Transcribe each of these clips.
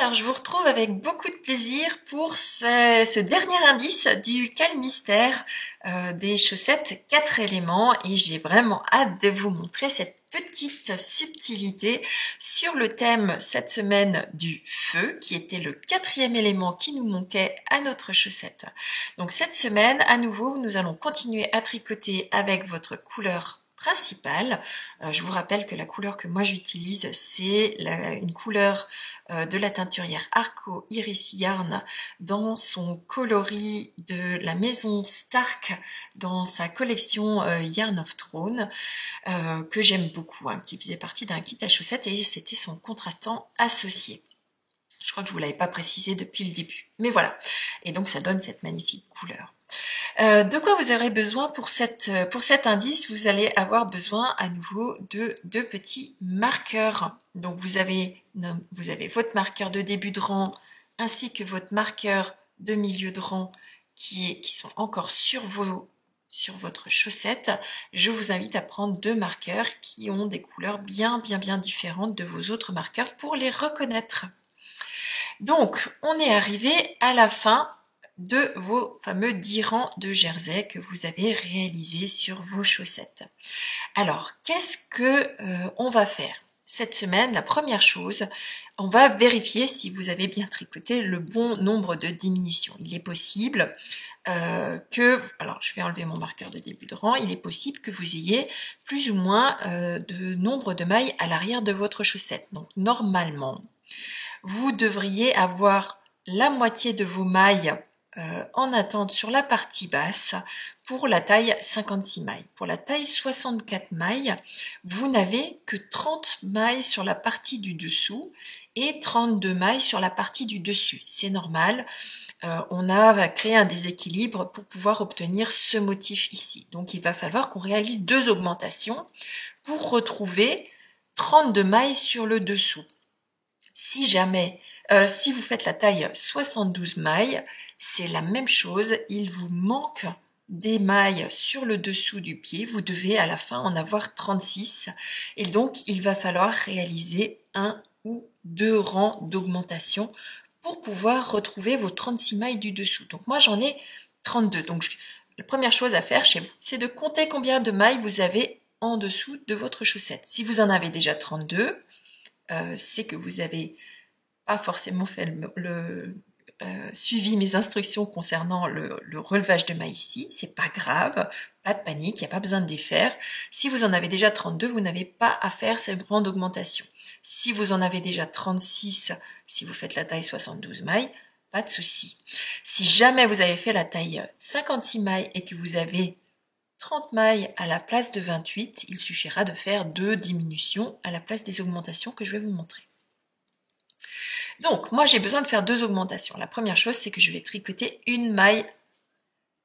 Alors, je vous retrouve avec beaucoup de plaisir pour ce dernier indice du calmystère des chaussettes 4 éléments et j'ai vraiment hâte de vous montrer cette petite subtilité sur le thème cette semaine du feu qui était le 4e élément qui nous manquait à notre chaussette. Donc cette semaine, à nouveau, nous allons continuer à tricoter avec votre couleur principale. Je vous rappelle que la couleur que moi j'utilise, c'est une couleur de la teinturière Arco Iris Yarn dans son coloris de la maison Stark dans sa collection Yarn of Throne que j'aime beaucoup, hein, qui faisait partie d'un kit à chaussettes et c'était son contrastant associé. Je crois que je vous l'avais pas précisé depuis le début, mais voilà. Et donc ça donne cette magnifique couleur. De quoi vous aurez besoin pour cet indice? Vous allez avoir besoin à nouveau de 2 petits marqueurs. Donc vous avez votre marqueur de début de rang ainsi que votre marqueur de milieu de rang qui sont encore sur votre chaussette. Je vous invite à prendre 2 marqueurs qui ont des couleurs bien différentes de vos autres marqueurs pour les reconnaître. Donc on est arrivé à la fin de vos fameux 10 rangs de jersey que vous avez réalisés sur vos chaussettes. Alors, qu'est-ce que on va faire cette semaine? La première chose, on va vérifier si vous avez bien tricoté le bon nombre de diminutions. Il est possible alors je vais enlever mon marqueur de début de rang, il est possible que vous ayez plus ou moins de nombre de mailles à l'arrière de votre chaussette. Donc normalement, vous devriez avoir la moitié de vos mailles en attente sur la partie basse pour la taille 56 mailles. Pour la taille 64 mailles, vous n'avez que 30 mailles sur la partie du dessous et 32 mailles sur la partie du dessus. C'est normal, on a créé un déséquilibre pour pouvoir obtenir ce motif ici. Donc il va falloir qu'on réalise 2 augmentations pour retrouver 32 mailles sur le dessous. Si jamais, si vous faites la taille 72 mailles, c'est la même chose, il vous manque des mailles sur le dessous du pied, vous devez à la fin en avoir 36 et donc il va falloir réaliser 1 ou 2 rangs d'augmentation pour pouvoir retrouver vos 36 mailles du dessous. Donc moi j'en ai 32, donc la première chose à faire chez vous, c'est de compter combien de mailles vous avez en dessous de votre chaussette. Si vous en avez déjà 32, c'est que vous avez pas forcément fait suivi mes instructions concernant le relevage de mailles ici, c'est pas grave, pas de panique, il n'y a pas besoin de les faire. Si vous en avez déjà 32, vous n'avez pas à faire cette grande augmentation. Si vous en avez déjà 36, si vous faites la taille 72 mailles, pas de souci. Si jamais vous avez fait la taille 56 mailles et que vous avez 30 mailles à la place de 28, il suffira de faire 2 diminutions à la place des augmentations que je vais vous montrer. Donc, moi j'ai besoin de faire 2 augmentations. La première chose, c'est que je vais tricoter une maille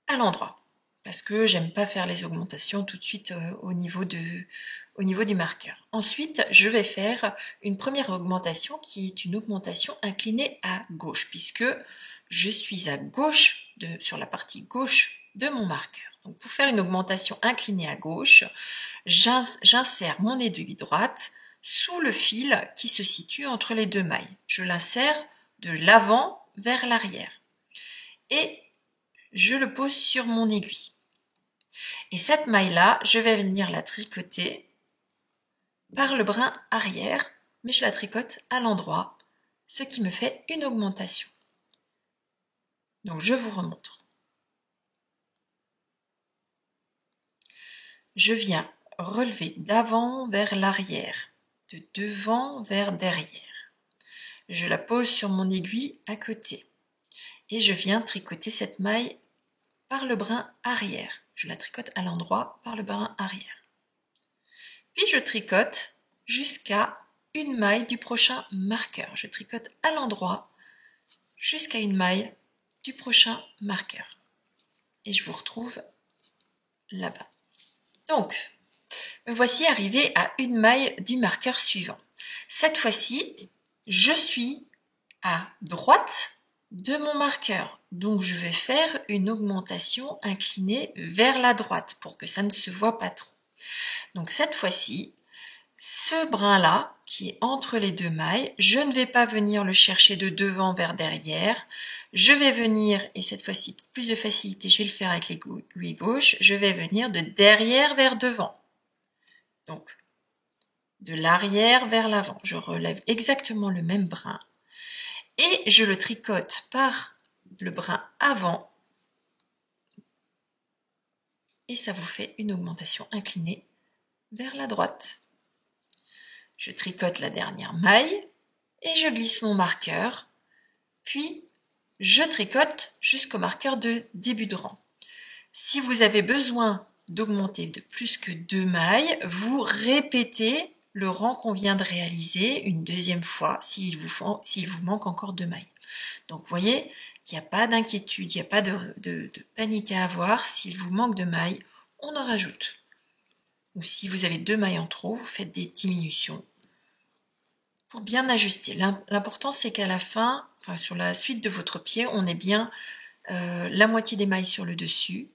à l'endroit. Parce que j'aime pas faire les augmentations tout de suite au niveau du marqueur. Ensuite, je vais faire une première augmentation qui est une augmentation inclinée à gauche, puisque je suis à gauche, sur la partie gauche de mon marqueur. Donc pour faire une augmentation inclinée à gauche, j'insère mon aiguille droite sous le fil qui se situe entre les 2 mailles. Je l'insère de l'avant vers l'arrière. Et je le pose sur mon aiguille. Et cette maille-là, je vais venir la tricoter par le brin arrière, mais je la tricote à l'endroit, ce qui me fait une augmentation. Donc je vous remontre. Je viens relever d'avant vers l'arrière, de devant vers derrière. Je la pose sur mon aiguille à côté et je viens tricoter cette maille par le brin arrière. Je la tricote à l'endroit par le brin arrière. Puis je tricote jusqu'à une maille du prochain marqueur. Je tricote à l'endroit jusqu'à une maille du prochain marqueur. Et je vous retrouve là-bas. Donc, me voici arrivé à une maille du marqueur suivant. Cette fois-ci, je suis à droite de mon marqueur. Donc, je vais faire une augmentation inclinée vers la droite pour que ça ne se voit pas trop. Donc, cette fois-ci, ce brin-là, qui est entre les deux mailles, je ne vais pas venir le chercher de devant vers derrière. Je vais venir, et cette fois-ci, pour plus de facilité, je vais le faire avec l'aiguille gauche, je vais venir de derrière vers devant. Donc, de l'arrière vers l'avant. Je relève exactement le même brin. Et je le tricote par le brin avant. Et ça vous fait une augmentation inclinée vers la droite. Je tricote la dernière maille et je glisse mon marqueur, puis je tricote jusqu'au marqueur de début de rang. Si vous avez besoin d'augmenter de plus que 2 mailles, vous répétez le rang qu'on vient de réaliser une deuxième fois s'il vous manque encore 2 mailles. Donc vous voyez, il n'y a pas d'inquiétude, il n'y a pas de panique à avoir. S'il vous manque de mailles, on en rajoute. Ou si vous avez 2 mailles en trop, vous faites des diminutions pour bien ajuster. L'important, c'est qu'à la fin, enfin, sur la suite de votre pied, on ait bien la moitié des mailles sur le dessus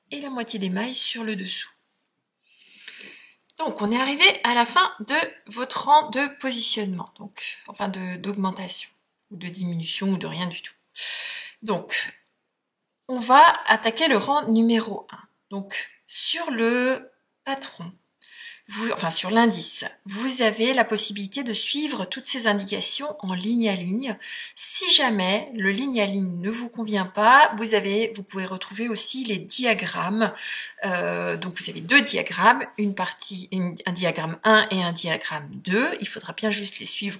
et la moitié des mailles sur le dessous. Donc, on est arrivé à la fin de votre rang de positionnement, donc, enfin d'augmentation, ou de diminution, ou de rien du tout. Donc, on va attaquer le rang numéro 1. Donc, sur le patron, sur l'indice, vous avez la possibilité de suivre toutes ces indications en ligne à ligne. Si jamais le ligne à ligne ne vous convient pas, vous pouvez retrouver aussi les diagrammes. Donc vous avez 2 diagrammes, un diagramme 1 et un diagramme 2. Il faudra bien juste les suivre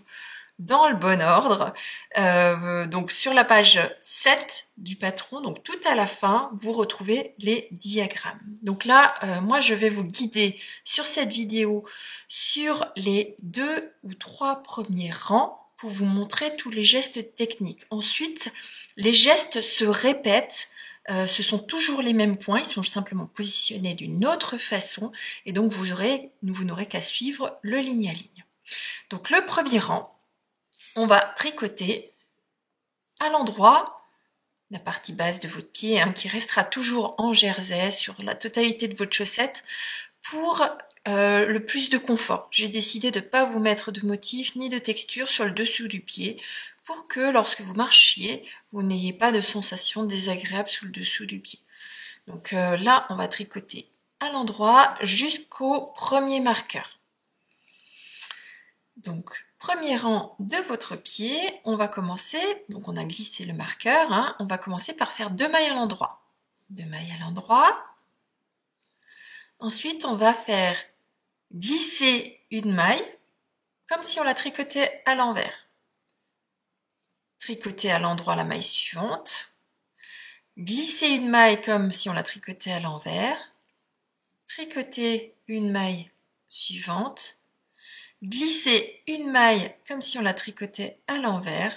dans le bon ordre. Donc sur la page 7 du patron, donc tout à la fin, vous retrouvez les diagrammes. Donc là, moi je vais vous guider sur cette vidéo sur les 2 ou 3 premiers rangs pour vous montrer tous les gestes techniques. Ensuite, les gestes se répètent. Ce sont toujours les mêmes points, ils sont simplement positionnés d'une autre façon et donc vous n'aurez qu'à suivre le ligne à ligne. Donc le premier rang, on va tricoter à l'endroit, la partie basse de votre pied, qui restera toujours en jersey sur la totalité de votre chaussette pour le plus de confort. J'ai décidé de ne pas vous mettre de motif ni de texture sur le dessous du pied pour que lorsque vous marchiez, vous n'ayez pas de sensation désagréable sous le dessous du pied. Donc là, on va tricoter à l'endroit jusqu'au premier marqueur. Donc, premier rang de votre pied, on va commencer, donc on a glissé le marqueur, on va commencer par faire 2 mailles à l'endroit. 2 mailles à l'endroit. Ensuite, on va faire glisser une maille, comme si on la tricotait à l'envers. Tricoter à l'endroit la maille suivante. Glisser une maille comme si on la tricotait à l'envers. Tricoter une maille suivante. Glisser une maille comme si on la tricotait à l'envers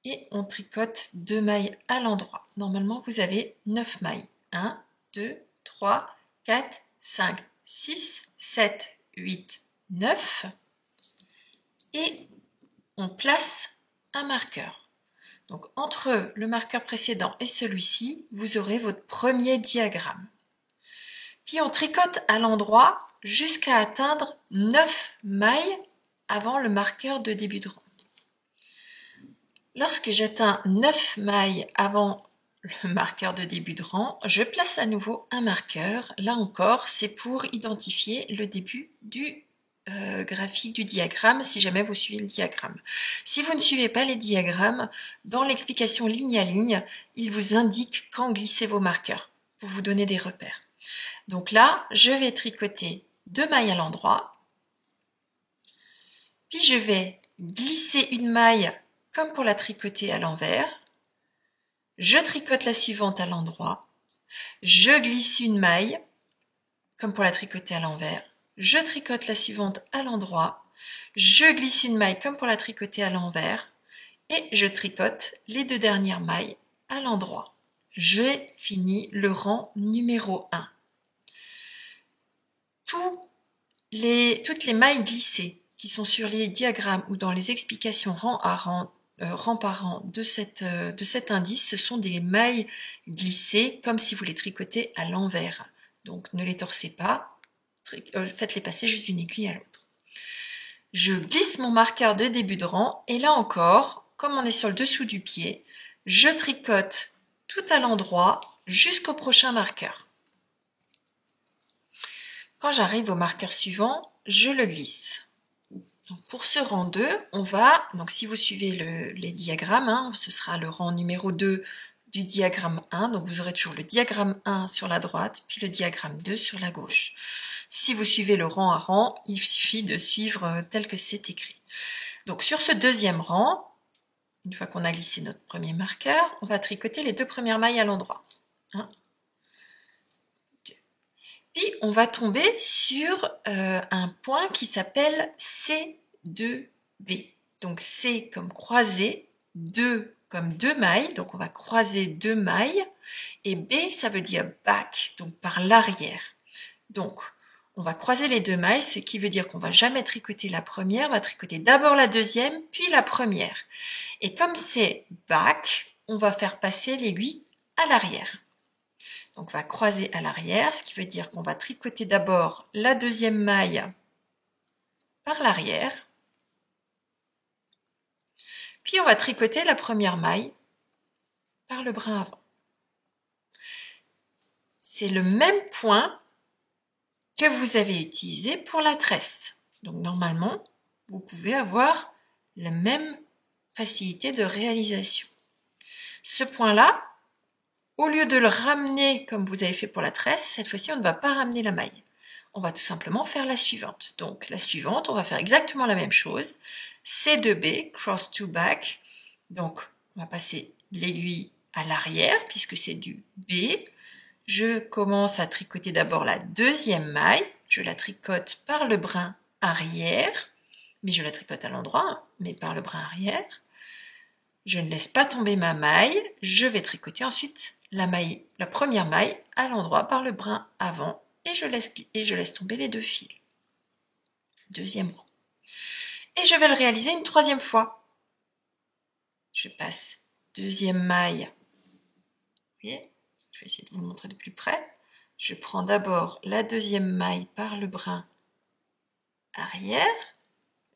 et on tricote 2 mailles à l'endroit. Normalement, vous avez 9 mailles. 1, 2, 3, 4, 5, 6, 7, 8, 9 et on place un marqueur. Donc, entre le marqueur précédent et celui-ci, vous aurez votre premier diagramme. Puis, on tricote à l'endroit jusqu'à atteindre 9 mailles avant le marqueur de début de rang. Lorsque j'atteins 9 mailles avant le marqueur de début de rang, je place à nouveau un marqueur. Là encore, c'est pour identifier le début du graphique du diagramme, si jamais vous suivez le diagramme. Si vous ne suivez pas les diagrammes, dans l'explication ligne à ligne, il vous indique quand glisser vos marqueurs, pour vous donner des repères. Donc là, je vais tricoter 2 mailles à l'endroit, puis je vais glisser une maille comme pour la tricoter à l'envers, je tricote la suivante à l'endroit, je glisse une maille comme pour la tricoter à l'envers, je tricote la suivante à l'endroit, je glisse une maille comme pour la tricoter à l'envers et je tricote les 2 dernières mailles à l'endroit. J'ai fini le rang numéro 1. Toutes les mailles glissées qui sont sur les diagrammes ou dans les explications rang par rang de cet indice, ce sont des mailles glissées comme si vous les tricotez à l'envers. Donc ne les torsez pas, faites-les passer juste d'une aiguille à l'autre. Je glisse mon marqueur de début de rang et là encore, comme on est sur le dessous du pied, je tricote tout à l'endroit jusqu'au prochain marqueur. Quand j'arrive au marqueur suivant, je le glisse. Donc pour ce rang 2, on va, donc si vous suivez les diagrammes, hein, ce sera le rang numéro 2 du diagramme 1, donc vous aurez toujours le diagramme 1 sur la droite, puis le diagramme 2 sur la gauche. Si vous suivez le rang à rang, il suffit de suivre tel que c'est écrit. Donc sur ce deuxième rang, une fois qu'on a glissé notre premier marqueur, on va tricoter les 2 premières mailles à l'endroit. 1, 2. Puis on va tomber sur un point qui s'appelle C2B. Donc C comme croisé, 2 comme 2 mailles, donc on va croiser 2 mailles, et B ça veut dire back, donc par l'arrière. Donc on va croiser les 2 mailles, ce qui veut dire qu'on va jamais tricoter la première, on va tricoter d'abord la deuxième, puis la première. Et comme c'est back, on va faire passer l'aiguille à l'arrière. Donc on va croiser à l'arrière, ce qui veut dire qu'on va tricoter d'abord la deuxième maille par l'arrière, puis on va tricoter la première maille par le brin avant. C'est le même point que vous avez utilisé pour la tresse. Donc normalement, vous pouvez avoir la même facilité de réalisation. Ce point-là, au lieu de le ramener comme vous avez fait pour la tresse, cette fois-ci, on ne va pas ramener la maille. On va tout simplement faire la suivante. Donc la suivante, on va faire exactement la même chose. C2B, cross to back. Donc on va passer l'aiguille à l'arrière puisque c'est du B. Je commence à tricoter d'abord la deuxième maille. Je la tricote par le brin arrière, mais je la tricote à l'endroit, mais par le brin arrière. Je ne laisse pas tomber ma maille. Je vais tricoter ensuite la première maille à l'endroit par le brin avant et je laisse tomber les 2 fils. Deuxième rang. Et je vais le réaliser une 3e fois. Je passe deuxième maille. Vous voyez ? Je vais essayer de vous le montrer de plus près. Je prends d'abord la deuxième maille par le brin arrière.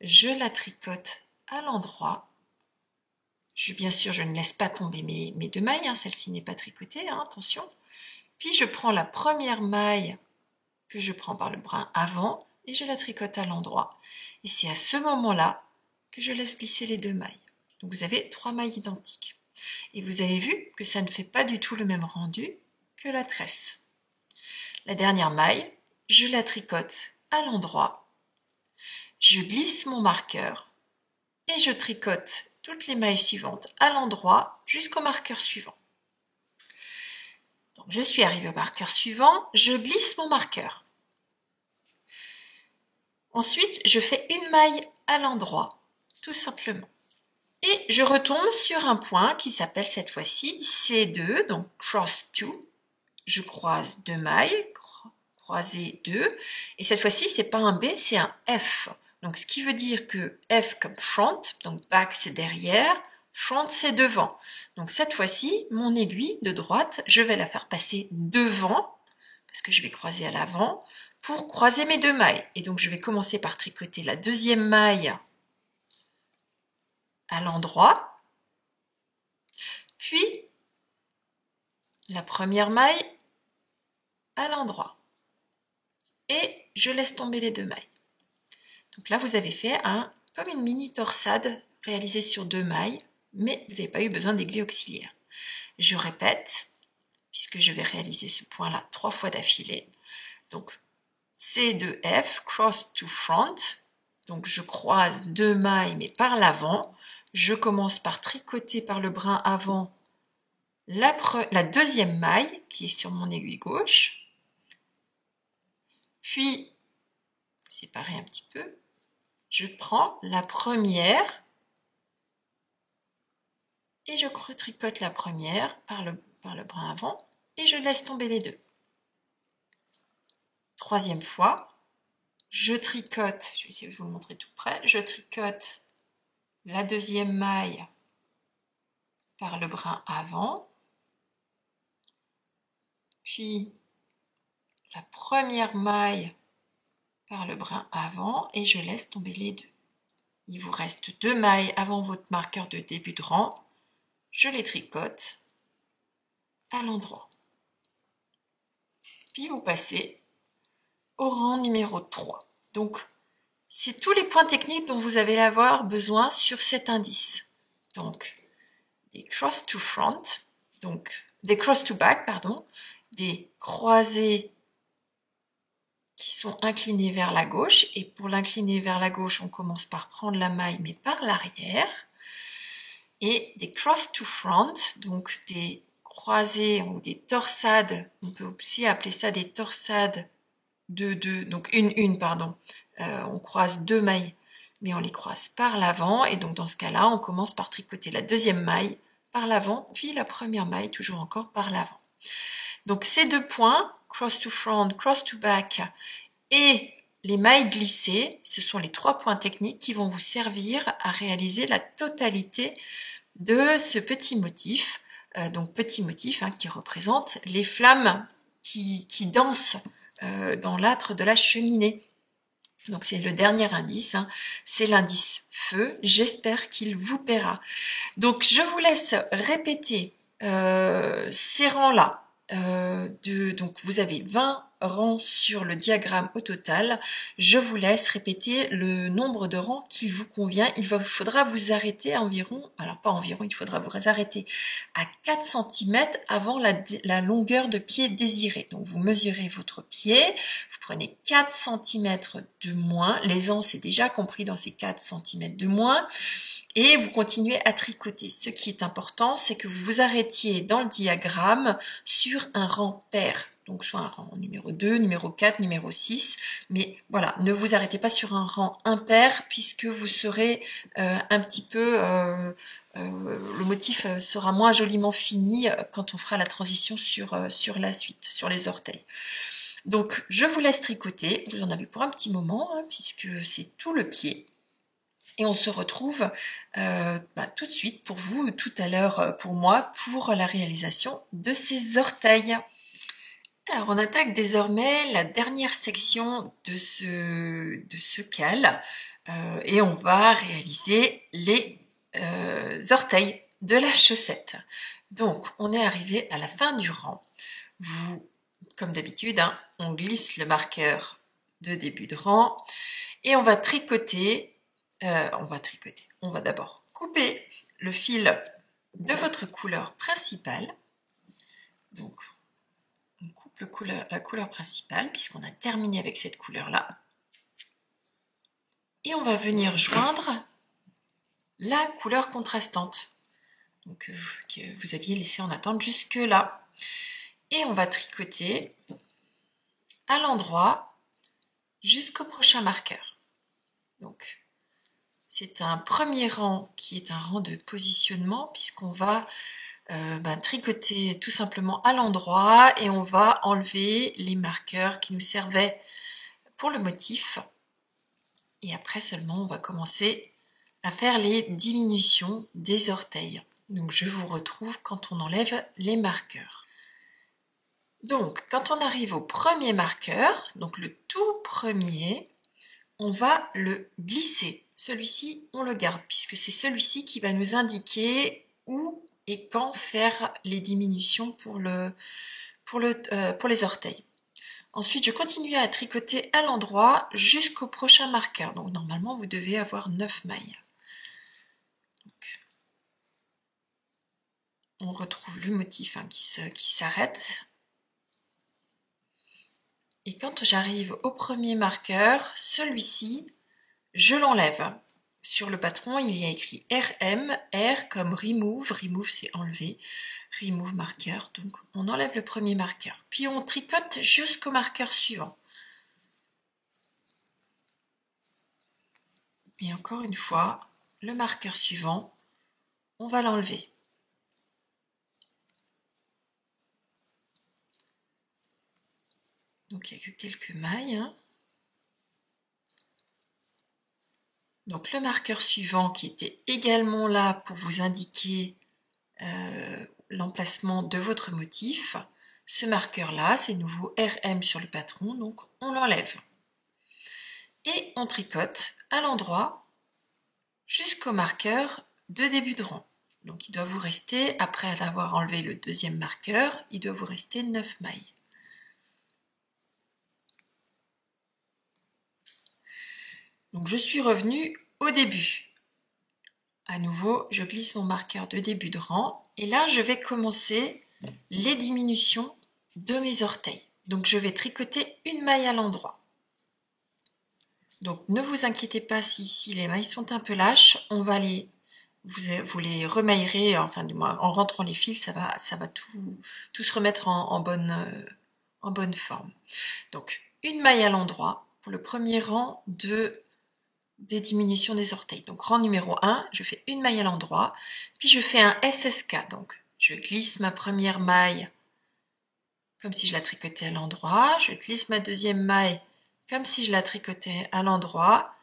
Je la tricote à l'endroit. Bien sûr, je ne laisse pas tomber mes 2 mailles. Hein, celle-ci n'est pas tricotée, hein, attention. Puis je prends la première maille que je prends par le brin avant et je la tricote à l'endroit. Et c'est à ce moment-là que je laisse glisser les 2 mailles. Donc vous avez 3 mailles identiques. Et vous avez vu que ça ne fait pas du tout le même rendu que la tresse. La dernière maille, je la tricote à l'endroit. Je glisse mon marqueur et je tricote toutes les mailles suivantes à l'endroit jusqu'au marqueur suivant. Donc je suis arrivée au marqueur suivant, je glisse mon marqueur. Ensuite, je fais une maille à l'endroit, tout simplement. Et je retombe sur un point qui s'appelle cette fois-ci C2, donc cross 2. Je croise 2 mailles, croiser 2. Et cette fois-ci, c'est pas un B, c'est un F. Donc ce qui veut dire que F comme front, donc back c'est derrière, front c'est devant. Donc cette fois-ci, mon aiguille de droite, je vais la faire passer devant, parce que je vais croiser à l'avant, pour croiser mes 2 mailles. Et donc je vais commencer par tricoter la deuxième maille à l'endroit, puis la première maille à l'endroit. Et je laisse tomber les 2 mailles. Donc là, vous avez fait comme une mini torsade réalisée sur 2 mailles, mais vous n'avez pas eu besoin d'aiguille auxiliaire. Je répète, puisque je vais réaliser ce point-là 3 fois d'affilée. Donc, C2F, cross to front. Donc, je croise 2 mailles, mais par l'avant. Je commence par tricoter par le brin avant la deuxième maille, qui est sur mon aiguille gauche. Puis, séparer un petit peu. Je prends la première et je tricote la première par le brin avant et je laisse tomber les 2. 3e fois, je tricote, je vais essayer de vous le montrer tout près, je tricote la deuxième maille par le brin avant, puis la première maille par le brin avant et je laisse tomber les deux. Il vous reste 2 mailles avant votre marqueur de début de rang. Je les tricote à l'endroit. Puis vous passez au rang numéro 3. Donc, c'est tous les points techniques dont vous allez avoir besoin sur cet indice. Donc, des cross to front, donc des cross to back, pardon, des croisés qui sont inclinés vers la gauche. Et pour l'incliner vers la gauche, on commence par prendre la maille, mais par l'arrière. Et des cross to front, donc des croisés ou des torsades, on peut aussi appeler ça des torsades donc pardon. On croise 2 mailles, mais on les croise par l'avant. Et donc dans ce cas-là, on commence par tricoter la deuxième maille par l'avant, puis la première maille toujours encore par l'avant. Donc ces 2 points, cross to front, cross to back, et les mailles glissées, ce sont les 3 points techniques qui vont vous servir à réaliser la totalité de ce petit motif. Donc petit motif qui représente les flammes qui dansent dans l'âtre de la cheminée. Donc c'est le dernier indice, c'est l'indice feu. J'espère qu'il vous plaira. Donc je vous laisse répéter ces rangs-là. Donc vous avez 20 rangs sur le diagramme au total. Je vous laisse répéter le nombre de rangs qu'il vous convient. Il faudra vous arrêter environ, alors pas environ, il faudra vous arrêter à 4 cm avant la longueur de pied désirée. Donc vous mesurez votre pied, vous prenez 4 cm de moins, les ans c'est déjà compris dans ces 4 cm de moins, et vous continuez à tricoter. Ce qui est important, c'est que vous vous arrêtiez dans le diagramme sur un rang pair. Donc soit un rang numéro 2, numéro 4, numéro 6. Mais voilà, ne vous arrêtez pas sur un rang impair puisque vous serez un petit peu... le motif sera moins joliment fini quand on fera la transition sur la suite, sur les orteils. Donc je vous laisse tricoter. Vous en avez pour un petit moment puisque c'est tout le pied. Et on se retrouve tout de suite pour vous, tout à l'heure pour moi, pour la réalisation de ces orteils. Alors on attaque désormais la dernière section de ce cal et on va réaliser les orteils de la chaussette. Donc on est arrivé à la fin du rang. Vous, comme d'habitude, on glisse le marqueur de début de rang et on va tricoter. On va d'abord couper le fil de votre couleur principale. Donc, on coupe la couleur principale puisqu'on a terminé avec cette couleur-là. Et on va venir joindre la couleur contrastante donc, que vous aviez laissé en attente jusque-là. Et on va tricoter à l'endroit jusqu'au prochain marqueur. Donc, c'est un premier rang qui est un rang de positionnement puisqu'on va tricoter tout simplement à l'endroit et on va enlever les marqueurs qui nous servaient pour le motif. Et après seulement, on va commencer à faire les diminutions des orteils. Donc je vous retrouve quand on enlève les marqueurs. Donc quand on arrive au premier marqueur, donc le tout premier, on va le glisser. Celui-ci, on le garde puisque c'est celui-ci qui va nous indiquer où et quand faire les diminutions pour les orteils. Ensuite, je continue à tricoter à l'endroit jusqu'au prochain marqueur. Donc normalement, vous devez avoir 9 mailles. Donc, on retrouve le motif qui s'arrête. Et quand j'arrive au premier marqueur, celui-ci, je l'enlève. Sur le patron, il y a écrit RM, R comme remove, remove c'est enlever, remove marqueur, donc on enlève le premier marqueur. Puis on tricote jusqu'au marqueur suivant. Et encore une fois, le marqueur suivant, on va l'enlever. Donc il n'y a que quelques mailles. Donc le marqueur suivant qui était également là pour vous indiquer l'emplacement de votre motif. Ce marqueur là, c'est nouveau RM sur le patron, donc on l'enlève. et on tricote à l'endroit jusqu'au marqueur de début de rang. Donc il doit vous rester, après avoir enlevé le deuxième marqueur, il doit vous rester 9 mailles. Donc je suis revenue au début. À nouveau, je glisse mon marqueur de début de rang et là je vais commencer les diminutions de mes orteils. Donc je vais tricoter une maille à l'endroit. Donc ne vous inquiétez pas si ici les mailles sont un peu lâches, on va vous les remaillerez, enfin du moins en rentrant les fils, ça va tout se remettre en bonne forme. Donc une maille à l'endroit pour le premier rang des diminutions des orteils. Donc rang numéro 1, je fais une maille à l'endroit, puis je fais un SSK. Donc je glisse ma première maille comme si je la tricotais à l'endroit, je glisse ma deuxième maille comme si je la tricotais à l'endroit,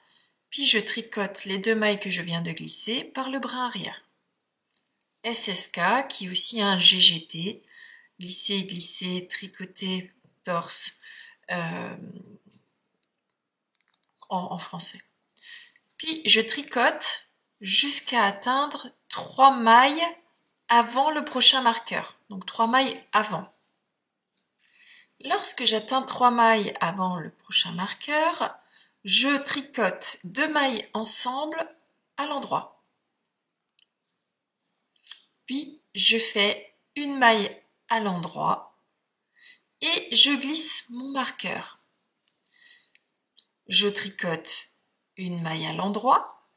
puis je tricote les 2 mailles que je viens de glisser par le brin arrière. SSK qui est aussi un GGT, glisser, glisser, tricoter, torse en français. Puis je tricote jusqu'à atteindre 3 mailles avant le prochain marqueur, donc 3 mailles avant. Lorsque j'atteins 3 mailles avant le prochain marqueur, je tricote 2 mailles ensemble à l'endroit. Puis je fais une maille à l'endroit et je glisse mon marqueur. Je tricote une maille à l'endroit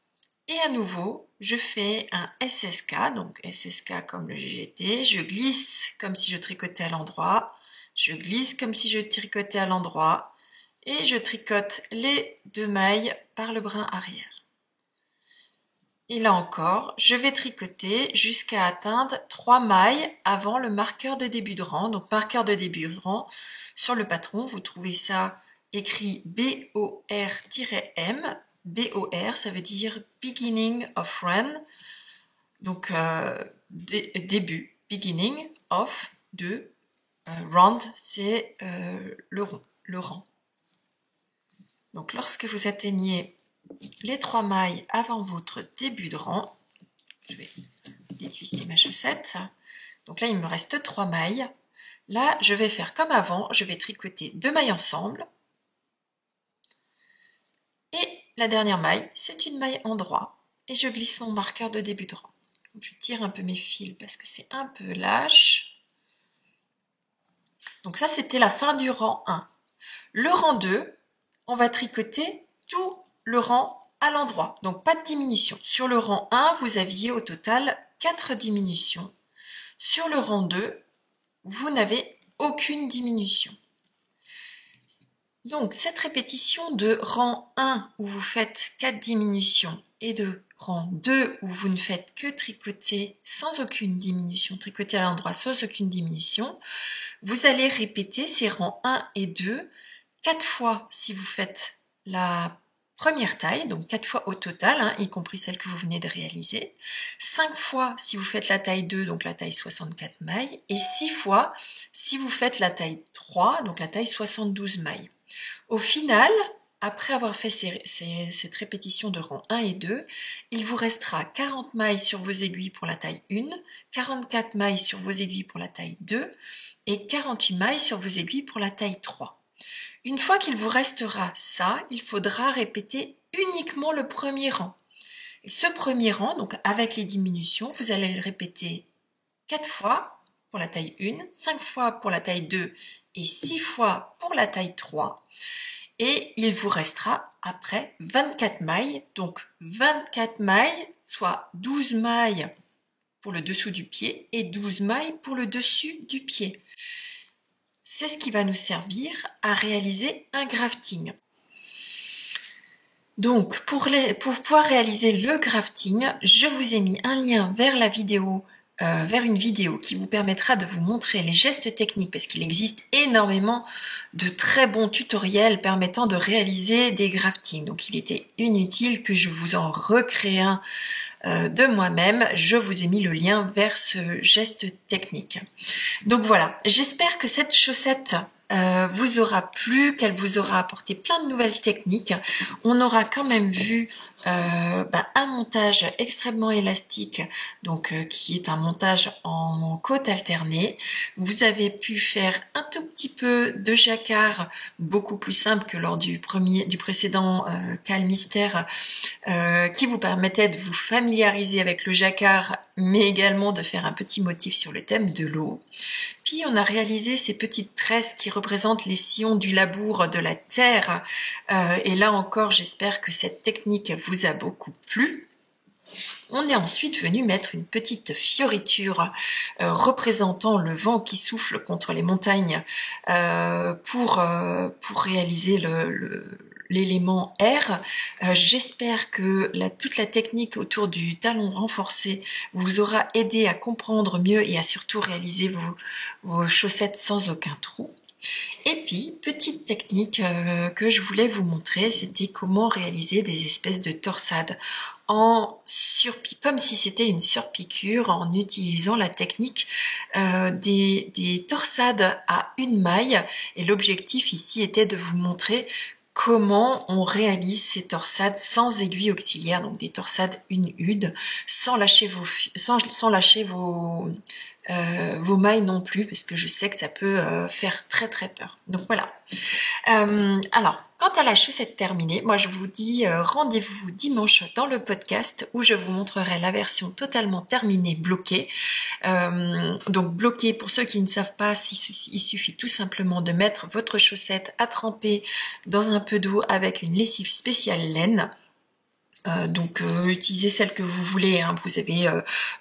et à nouveau je fais un SSK, donc SSK comme le GGT, je glisse comme si je tricotais à l'endroit, je glisse comme si je tricotais à l'endroit et je tricote les 2 mailles par le brin arrière. Et là encore, je vais tricoter jusqu'à atteindre 3 mailles avant le marqueur de début de rang. Donc marqueur de début de rang, sur le patron, vous trouvez ça écrit BOR-M. BOR, ça veut dire Beginning of Run. Donc début, beginning of, round, c'est le rang. Donc lorsque vous atteignez les 3 mailles avant votre début de rang, je vais détwister ma chaussette. Donc là, il me reste 3 mailles. Là, je vais faire comme avant, je vais tricoter 2 mailles ensemble. Et la dernière maille, c'est une maille endroit. Et je glisse mon marqueur de début de rang. Donc, je tire un peu mes fils parce que c'est un peu lâche. Donc ça, c'était la fin du rang 1. Le rang 2, on va tricoter tout le rang à l'endroit, donc pas de diminution. Sur le rang 1, vous aviez au total 4 diminutions. Sur le rang 2, vous n'avez aucune diminution. Donc cette répétition de rang 1 où vous faites 4 diminutions et de rang 2 où vous ne faites que tricoter sans aucune diminution, tricoter à l'endroit sans aucune diminution, vous allez répéter ces rangs 1 et 2 4 fois si vous faites la première taille, donc 4 fois au total, y compris celle que vous venez de réaliser, 5 fois si vous faites la taille 2, donc la taille 64 mailles, et 6 fois si vous faites la taille 3, donc la taille 72 mailles. Au final, après avoir fait cette répétition de rang 1 et 2, il vous restera 40 mailles sur vos aiguilles pour la taille 1, 44 mailles sur vos aiguilles pour la taille 2, et 48 mailles sur vos aiguilles pour la taille 3. Une fois qu'il vous restera ça, il faudra répéter uniquement le premier rang. Et ce premier rang, donc avec les diminutions, vous allez le répéter 4 fois pour la taille 1, 5 fois pour la taille 2 et 6 fois pour la taille 3. Et il vous restera après 24 mailles, donc 24 mailles, soit 12 mailles pour le dessous du pied et 12 mailles pour le dessus du pied. C'est ce qui va nous servir à réaliser un grafting. Donc, pour pouvoir réaliser le grafting, je vous ai mis un lien vers vers une vidéo qui vous permettra de vous montrer les gestes techniques, parce qu'il existe énormément de très bons tutoriels permettant de réaliser des graftings. Donc, il était inutile que je vous en recrée un de moi-même. Je vous ai mis le lien vers ce geste technique. Donc voilà, j'espère que cette chaussette vous aura plu, qu'elle vous aura apporté plein de nouvelles techniques. On aura quand même vu un montage extrêmement élastique, donc qui est un montage en côte alternée. Vous avez pu faire un tout petit peu de jacquard, beaucoup plus simple que lors du précédent Cal Mystère, qui vous permettait de vous familiariser avec le jacquard, mais également de faire un petit motif sur le thème de l'eau. Puis on a réalisé ces petites tresses qui représentent les sillons du labour de la terre. Et là encore, j'espère que cette technique vous a beaucoup plu. On est ensuite venu mettre une petite fioriture représentant le vent qui souffle contre les montagnes pour réaliser l'élément air. J'espère que toute la technique autour du talon renforcé vous aura aidé à comprendre mieux et à surtout réaliser vos chaussettes sans aucun trou. Et puis, petite technique que je voulais vous montrer, c'était comment réaliser des espèces de torsades comme si c'était une surpiqûre, en utilisant la technique des torsades à une maille. Et l'objectif ici était de vous montrer comment on réalise ces torsades sans aiguille auxiliaire, donc des torsades une-hude, sans lâcher vos mailles non plus, parce que je sais que ça peut faire très très peur. Donc voilà. Alors, quant à la chaussette terminée, moi je vous dis rendez-vous dimanche dans le podcast où je vous montrerai la version totalement terminée bloquée. Donc bloquée, pour ceux qui ne savent pas, il suffit tout simplement de mettre votre chaussette à tremper dans un peu d'eau avec une lessive spéciale laine. Utilisez celle que vous voulez, hein. Vous avez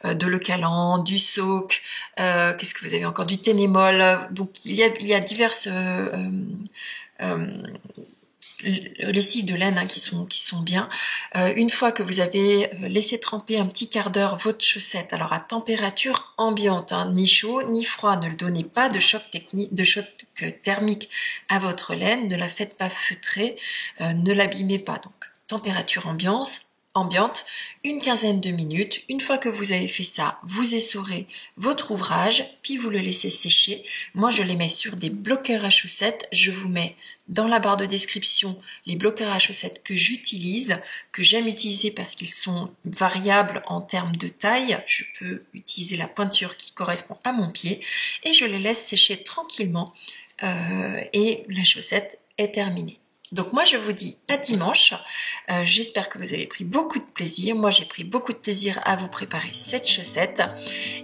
de l'Eucalan, du Soak, qu'est-ce que vous avez encore, du Ténémol. Donc il y a diverses lessives de laine, hein, qui sont bien. Une fois que vous avez laissé tremper un petit quart d'heure votre chaussette, alors à température ambiante, hein, ni chaud ni froid, ne le donnez pas de choc thermique à votre laine, ne la faites pas feutrer, ne l'abîmez pas. Donc température ambiante, une quinzaine de minutes. Une fois que vous avez fait ça, vous essorez votre ouvrage, puis vous le laissez sécher. Moi, je les mets sur des bloqueurs à chaussettes. Je vous mets dans la barre de description les bloqueurs à chaussettes que j'utilise, que j'aime utiliser parce qu'ils sont variables en termes de taille. Je peux utiliser la pointure qui correspond à mon pied et je les laisse sécher tranquillement et la chaussette est terminée. Donc moi je vous dis à dimanche, j'espère que vous avez pris beaucoup de plaisir, moi j'ai pris beaucoup de plaisir à vous préparer cette chaussette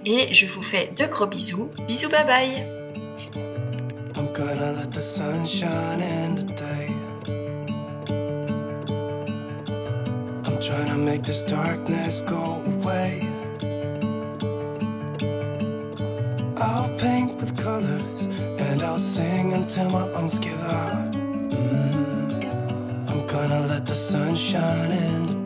et je vous fais de gros bisous, bye bye. I'm gonna let the sun shine in today. I'm trying to make this darkness go away. I'll paint with colors and I'll sing until my lungs give out. Gonna let the sun shine in